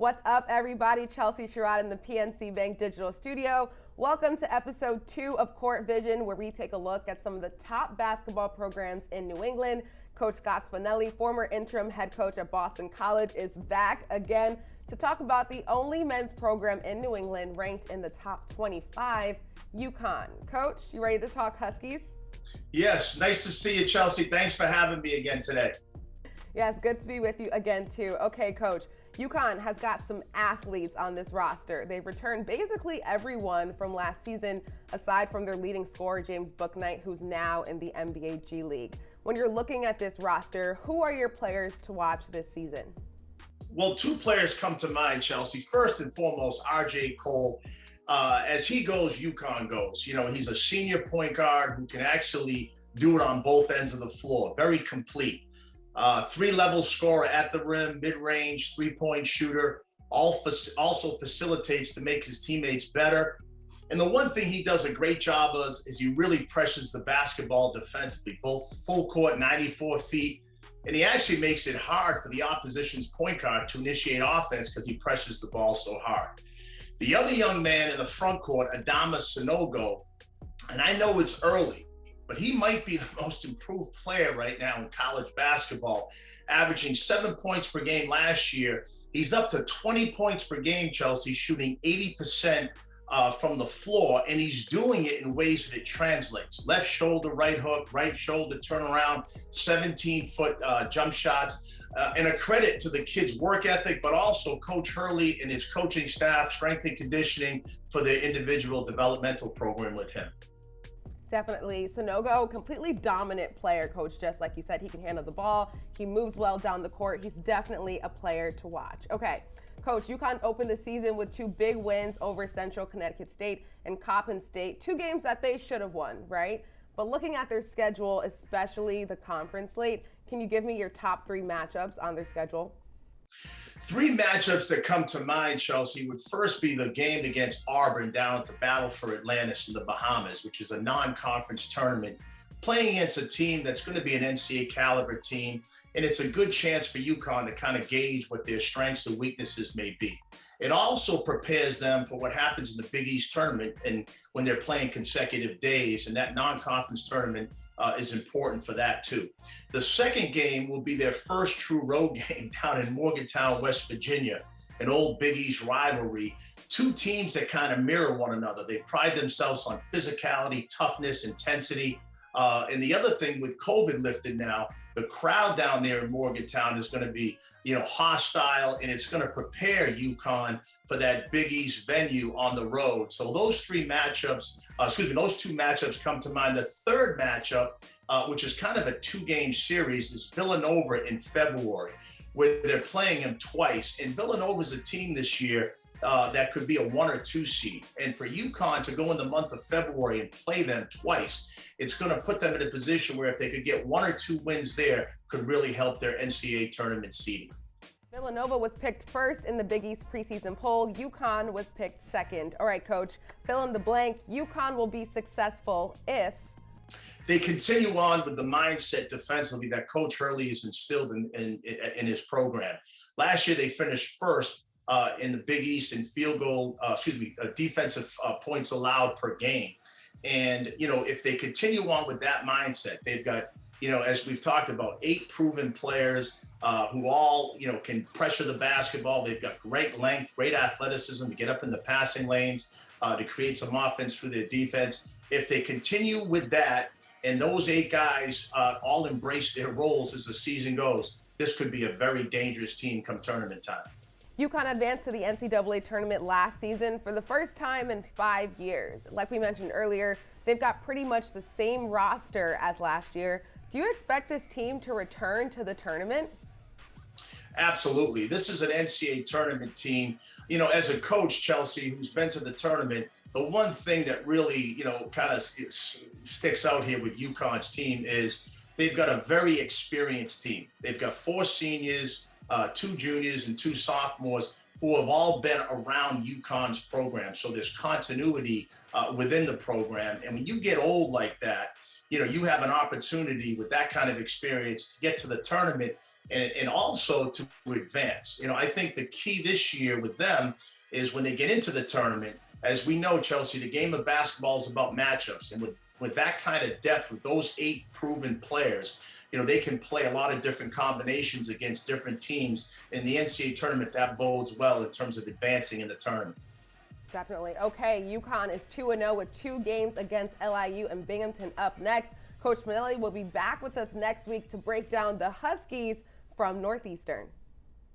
What's up, everybody? Chelsea Sherrod in the PNC Bank Digital Studio. Welcome to episode 2 of Court Vision, where we take a look at some of the top basketball programs in New England. Coach Scott Spinelli, former interim head coach at Boston College, is back again to talk about the only men's program in New England ranked in the top 25, UConn. Coach, you ready to talk Huskies? Yes, nice to see you, Chelsea. Thanks for having me again today. Yeah, it's good to be with you again, too. Okay, Coach, UConn has got some athletes on this roster. They've returned basically everyone from last season, aside from their leading scorer, James Bouknight, who's now in the NBA G League. When you're looking at this roster, who are your players to watch this season? Well, two players come to mind, Chelsea. First and foremost, RJ Cole. As he goes, UConn goes. You know, he's a senior point guard who can actually do it on both ends of the floor. Very complete. Three-level scorer at the rim, mid-range, three-point shooter, also facilitates to make his teammates better. And the one thing he does a great job of is he really pressures the basketball defensively, both full court, 94 feet, and he actually makes it hard for the opposition's point guard to initiate offense because he pressures the ball so hard. The other young man in the front court, Adama Sanogo, and I know it's early, but he might be the most improved player right now in college basketball, averaging 7 points per game last year. He's up to 20 points per game, Chelsea, shooting 80% from the floor, and he's doing it in ways that it translates. Left shoulder, right hook, right shoulder, turnaround, 17-foot jump shots. And a credit to the kid's work ethic, but also Coach Hurley and his coaching staff, strength and conditioning for their individual developmental program with him. Definitely. Sanogo, completely dominant player, Coach. Just like you said, he can handle the ball. He moves well down the court. He's definitely a player to watch. Okay, Coach, UConn opened the season with 2 big wins over Central Connecticut State and Coppin State, 2 games that they should have won, right? But looking at their schedule, especially the conference slate, can you give me your top 3 matchups on their schedule? 3 matchups that come to mind, Chelsea, would first be the game against Auburn down at the Battle for Atlantis in the Bahamas, which is a non-conference tournament, playing against a team that's going to be an Ncaa caliber team. And it's a good chance for UConn to kind of gauge what their strengths and weaknesses may be. It also prepares them for what happens in the Big East tournament and when they're playing consecutive days, and that non-conference tournament is important for that too. The second game will be their first true road game down in Morgantown, West Virginia, an old Big East rivalry. 2 teams that kind of mirror one another. They pride themselves on physicality, toughness, intensity. And the other thing with COVID lifted now, the crowd down there in Morgantown is going to be, hostile, and it's going to prepare UConn for that Big East venue on the road. So those 2 matchups come to mind. The third matchup, which is kind of a 2-game series, is Villanova in February, where they're playing them twice. And Villanova is a team this year that could be a 1 or 2 seed. And for UConn to go in the month of February and play them twice, it's going to put them in a position where if they could get 1 or 2 wins there, could really help their NCAA tournament seeding. Villanova was picked first in the Big East preseason poll. UConn was picked second. All right, Coach, fill in the blank. UConn will be successful if they continue on with the mindset defensively that Coach Hurley has instilled in his program. Last year, they finished first in the Big East in defensive points allowed per game. And, if they continue on with that mindset, they've got, as we've talked about, 8 proven players who all, can pressure the basketball. They've got great length, great athleticism to get up in the passing lanes, to create some offense through their defense. If they continue with that, and those 8 guys all embrace their roles as the season goes, this could be a very dangerous team come tournament time. UConn advanced to the NCAA tournament last season for the first time in 5 years. Like we mentioned earlier, they've got pretty much the same roster as last year. Do you expect this team to return to the tournament? Absolutely. This is an NCAA tournament team. As a coach, Chelsea, who's been to the tournament, the one thing that really, kind of sticks out here with UConn's team is they've got a very experienced team. They've got 4 seniors, 2 juniors, and 2 sophomores who have all been around UConn's program. So there's continuity within the program. And when you get old like that, you have an opportunity with that kind of experience to get to the tournament and also to advance. I think the key this year with them is when they get into the tournament, as we know, Chelsea, the game of basketball is about matchups. And with that kind of depth, with those 8 proven players, they can play a lot of different combinations against different teams. In the NCAA tournament, that bodes well in terms of advancing in the tournament. Definitely. Okay, UConn is 2-0 with 2 games against LIU and Binghamton up next. Coach Spinelli will be back with us next week to break down the Huskies from Northeastern.